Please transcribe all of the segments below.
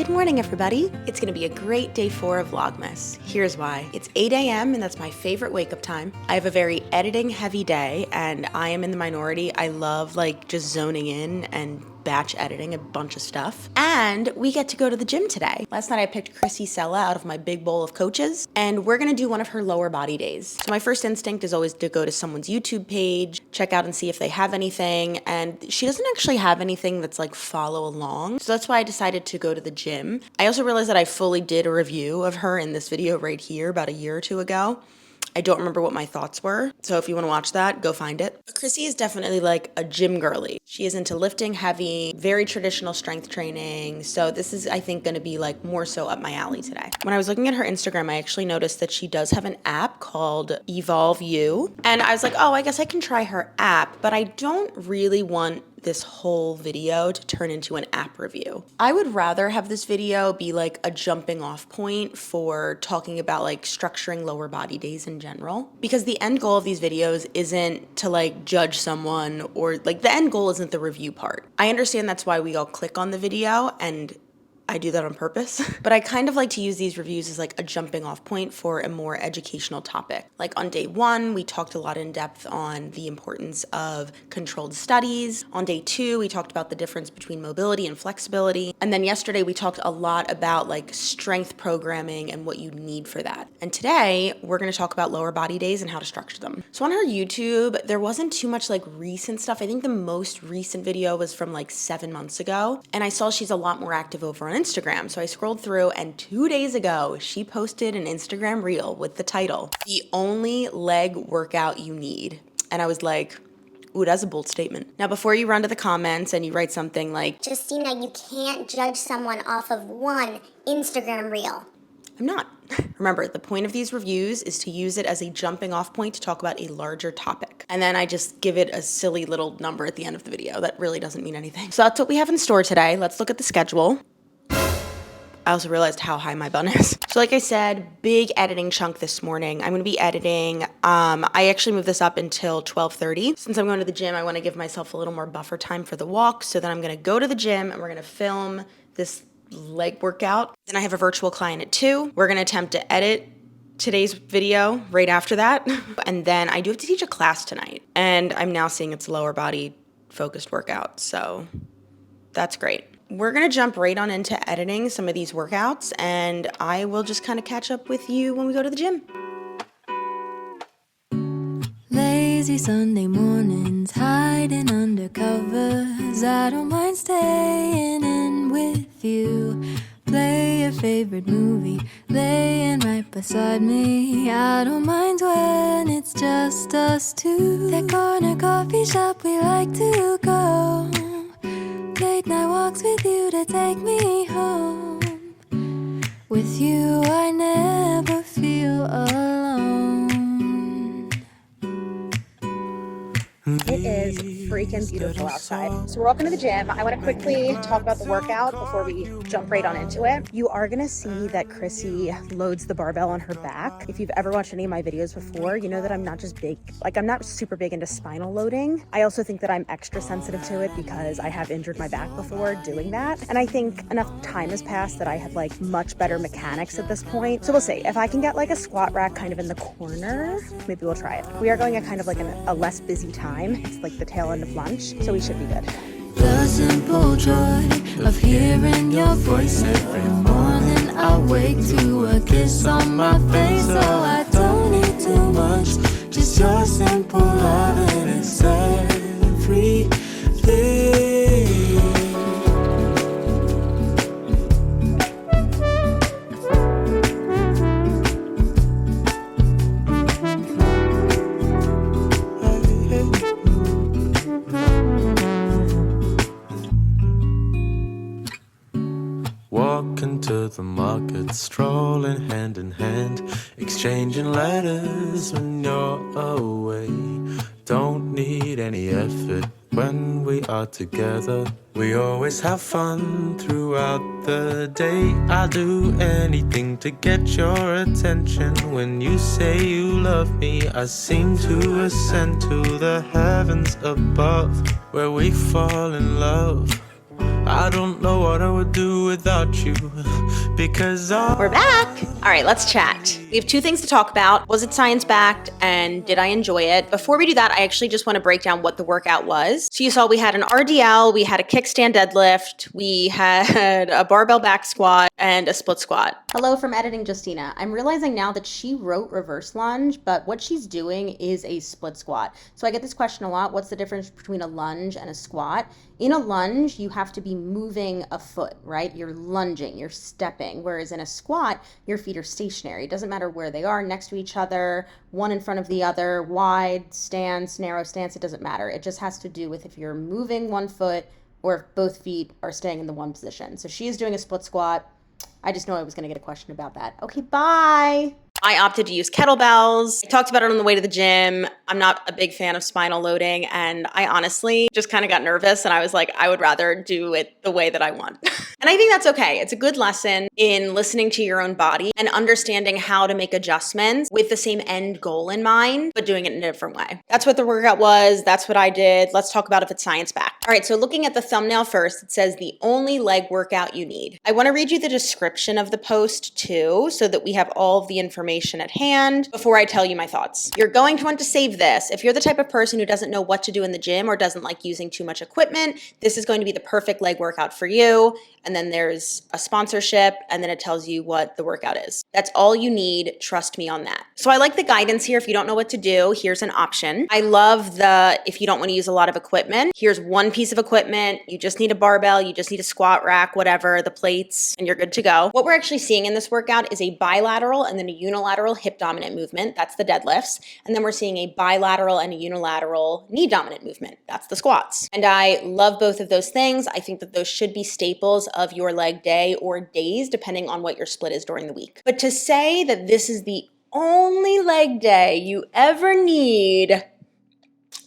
Good morning, everybody. It's gonna be a great day 4 of Vlogmas. Here's why. It's 8 a.m. and that's my favorite wake up time. I have a very editing heavy day and I am in the minority. I love just zoning in and batch editing a bunch of stuff. And we get to go to the gym today. Last night I picked Krissy Cela out of my big bowl of coaches and we're gonna do one of her lower body days. So my first instinct is always to go to someone's YouTube page, check out and see if they have anything. And she doesn't actually have anything that's follow along. So that's why I decided to go to the gym. I also realized that I fully did a review of her in this video right here about a year or two ago. I don't remember what my thoughts were, so if you want to watch that, go find it. But Krissy is definitely a gym girly. She is into lifting heavy, very traditional strength training, so this is, I think, going to be more so up my alley today. When I was looking at her Instagram, I actually noticed that she does have an app called Evolve You, and I was like, oh, I guess I can try her app, but I don't really want this whole video to turn into an app review. I would rather have this video be a jumping off point for talking about structuring lower body days in general, because the end goal of these videos isn't to judge someone or the end goal isn't the review part. I understand that's why we all click on the video, and I do that on purpose, but I kind of like to use these reviews as a jumping off point for a more educational topic. On day 1, we talked a lot in depth on the importance of controlled studies. On day 2, we talked about the difference between mobility and flexibility. And then yesterday we talked a lot about strength programming and what you need for that. And today we're gonna talk about lower body days and how to structure them. So on her YouTube, there wasn't too much recent stuff. I think the most recent video was from 7 months ago. And I saw she's a lot more active over on Instagram. So I scrolled through and 2 days ago, she posted an Instagram reel with the title, "The Only Leg Workout You Need." And I was like, ooh, that's a bold statement. Now, before you run to the comments and you write something like, Justina, you can't judge someone off of one Instagram reel. I'm not. Remember, the point of these reviews is to use it as a jumping off point to talk about a larger topic. And then I just give it a silly little number at the end of the video that really doesn't mean anything. So that's what we have in store today. Let's look at the schedule. I also realized how high my bun is. So like I said, big editing chunk this morning. I'm gonna be editing. I actually moved this up until 12:30. Since I'm going to the gym, I wanna give myself a little more buffer time for the walk. So then I'm gonna go to the gym and we're gonna film this leg workout. Then I have a virtual client at 2. We're gonna attempt to edit today's video right after that. And then I do have to teach a class tonight. And I'm now seeing it's a lower body focused workout. So that's great. We're gonna jump right on into editing some of these workouts and I will just kind of catch up with you when we go to the gym. Lazy Sunday mornings, hiding under covers. I don't mind staying in with you. Play your favorite movie, laying right beside me. I don't mind when it's just us two. That corner coffee shop we like to go. Late night walks with you to take me home. With you I never feel alone. It is freaking beautiful outside. So we're walking to the gym. I want to quickly talk about the workout before we jump right on into it. You are going to see that Krissy loads the barbell on her back. If you've ever watched any of my videos before, you know that I'm not just big, I'm not super big into spinal loading. I also think that I'm extra sensitive to it because I have injured my back before doing that. And I think enough time has passed that I have much better mechanics at this point. So we'll see. If I can get a squat rack kind of in the corner, maybe we'll try it. We are going at kind of a less busy time. It's the tail end of lunch, so we should be good. The simple joy of hearing your voice every morning. I wake to a kiss on my face, so I don't need too much. Just your simple love and it's everything. Walking to the market, strolling hand in hand, exchanging letters when you're away. Don't need any effort when we are together. We always have fun throughout the day. I'll do anything to get your attention. When you say you love me, I seem to ascend to the heavens above, where we fall in love. I don't know what I would do without you, because We're back. All right, let's chat. We have two things to talk about. Was it science-backed and did I enjoy it? Before we do that, I actually just want to break down what the workout was. So you saw we had an RDL, we had a kickstand deadlift, we had a barbell back squat, and a split squat. Hello from editing Justina. I'm realizing now that she wrote reverse lunge, but what she's doing is a split squat. So I get this question a lot. What's the difference between a lunge and a squat? In a lunge, you have to be moving a foot, right? You're lunging, you're stepping. Whereas in a squat, your feet are stationary. It doesn't matter where they are, next to each other, one in front of the other, wide stance, narrow stance, it doesn't matter. It just has to do with if you're moving one foot or if both feet are staying in the one position. So she is doing a split squat. I just know I was going to get a question about that. Okay, bye. I opted to use kettlebells. I talked about it on the way to the gym. I'm not a big fan of spinal loading, and I honestly just kind of got nervous, and I was like, I would rather do it the way that I want. And I think that's okay. It's a good lesson in listening to your own body and understanding how to make adjustments with the same end goal in mind, but doing it in a different way. That's what the workout was. That's what I did. Let's talk about if it's science-backed. All right, so looking at the thumbnail first, it says the only leg workout you need. I want to read you the description of the post too, so that we have all of the information at hand before I tell you my thoughts. You're going to want to save this. If you're the type of person who doesn't know what to do in the gym or doesn't like using too much equipment, this is going to be the perfect leg workout for you. And then there's a sponsorship, and then it tells you what the workout is. That's all you need. Trust me on that. So I like the guidance here. If you don't know what to do, here's an option. I love if you don't want to use a lot of equipment, here's one piece of equipment. You just need a barbell, you just need a squat rack, whatever, the plates, and you're good to go. What we're actually seeing in this workout is a bilateral and then a unilateral hip dominant movement. That's the deadlifts. And then we're seeing a bilateral and a unilateral knee dominant movement. That's the squats. And I love both of those things. I think that those should be staples of your leg day or days, depending on what your split is during the week. But to say that this is the only leg day you ever need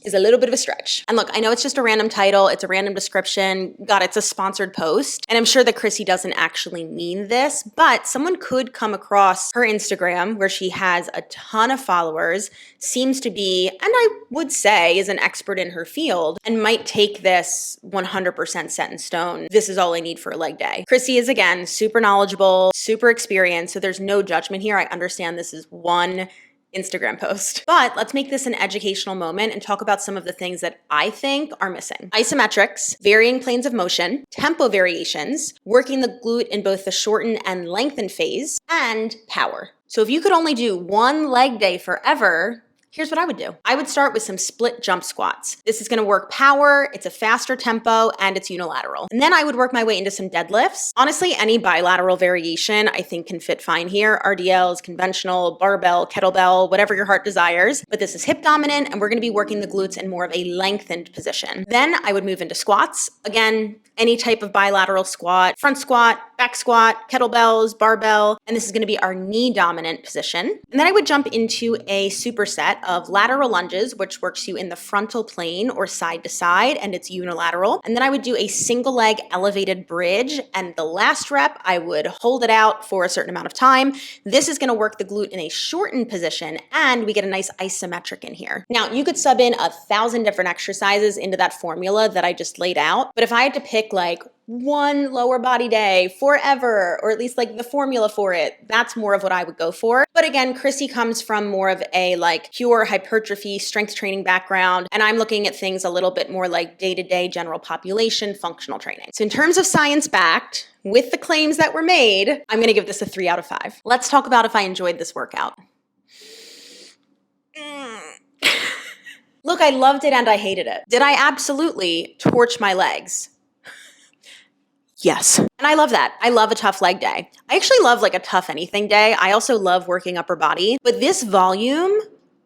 is a little bit of a stretch. And look, I know it's just a random title, it's a random description. God, it's a sponsored post. And I'm sure that Krissy doesn't actually mean this, but someone could come across her Instagram where she has a ton of followers, seems to be, and I would say is an expert in her field, and might take this 100% set in stone. This is all I need for a leg day. Krissy is, again, super knowledgeable, super experienced, so there's no judgment here. I understand this is one Instagram post. But let's make this an educational moment and talk about some of the things that I think are missing. Isometrics, varying planes of motion, tempo variations, working the glute in both the shorten and lengthen phase, and power. So if you could only do one leg day forever, here's what I would do. I would start with some split jump squats. This is gonna work power, it's a faster tempo, and it's unilateral. And then I would work my way into some deadlifts. Honestly, any bilateral variation I think can fit fine here. RDLs, conventional, barbell, kettlebell, whatever your heart desires. But this is hip dominant, and we're gonna be working the glutes in more of a lengthened position. Then I would move into squats. Again, any type of bilateral squat, front squat, back squat, kettlebells, barbell, and this is gonna be our knee dominant position. And then I would jump into a superset of lateral lunges, which works you in the frontal plane or side to side, and it's unilateral. And then I would do a single leg elevated bridge, and the last rep, I would hold it out for a certain amount of time. This is gonna work the glute in a shortened position, and we get a nice isometric in here. Now, you could sub in 1,000 different exercises into that formula that I just laid out, but if I had to pick like one lower body day forever, or at least like the formula for it, that's more of what I would go for. But again, Krissy comes from more of a like pure hypertrophy strength training background, and I'm looking at things a little bit more like day-to-day general population functional training. So in terms of science-backed, with the claims that were made, I'm gonna give this a 3 out of 5. Let's talk about if I enjoyed this workout. Look, I loved it and I hated it. Did I absolutely torch my legs? Yes. And I love that. I love a tough leg day. I actually love like a tough anything day. I also love working upper body, but this volume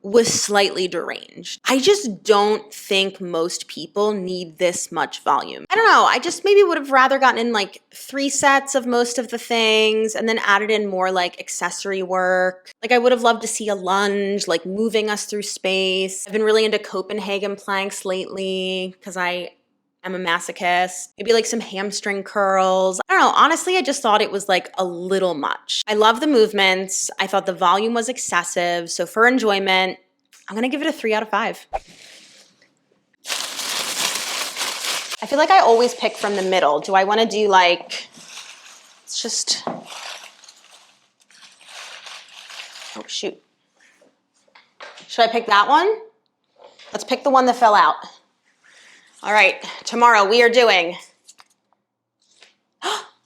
was slightly deranged. I just don't think most people need this much volume. I don't know. I just maybe would have rather gotten in like 3 sets of most of the things and then added in more like accessory work. Like I would have loved to see a lunge, like moving us through space. I've been really into Copenhagen planks lately because I'm a masochist. Maybe like some hamstring curls. I don't know. Honestly, I just thought it was like a little much. I love the movements. I thought the volume was excessive. So for enjoyment, I'm gonna give it a 3 out of 5. I feel like I always pick from the middle. Do I want to do like, it's just, oh shoot. Should I pick that one? Let's pick the one that fell out. All right, tomorrow we are doing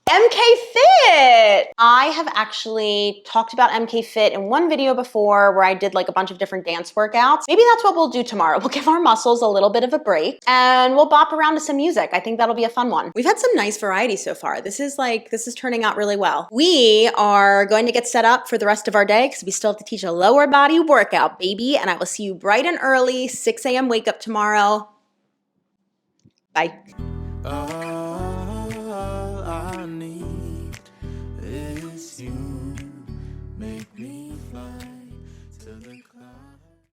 MK Fit. I have actually talked about MK Fit in one video before where I did like a bunch of different dance workouts. Maybe that's what we'll do tomorrow. We'll give our muscles a little bit of a break and we'll bop around to some music. I think that'll be a fun one. We've had some nice variety so far. This is turning out really well. We are going to get set up for the rest of our day because we still have to teach a lower body workout, baby. And I will see you bright and early, 6 a.m. wake up tomorrow. Bye.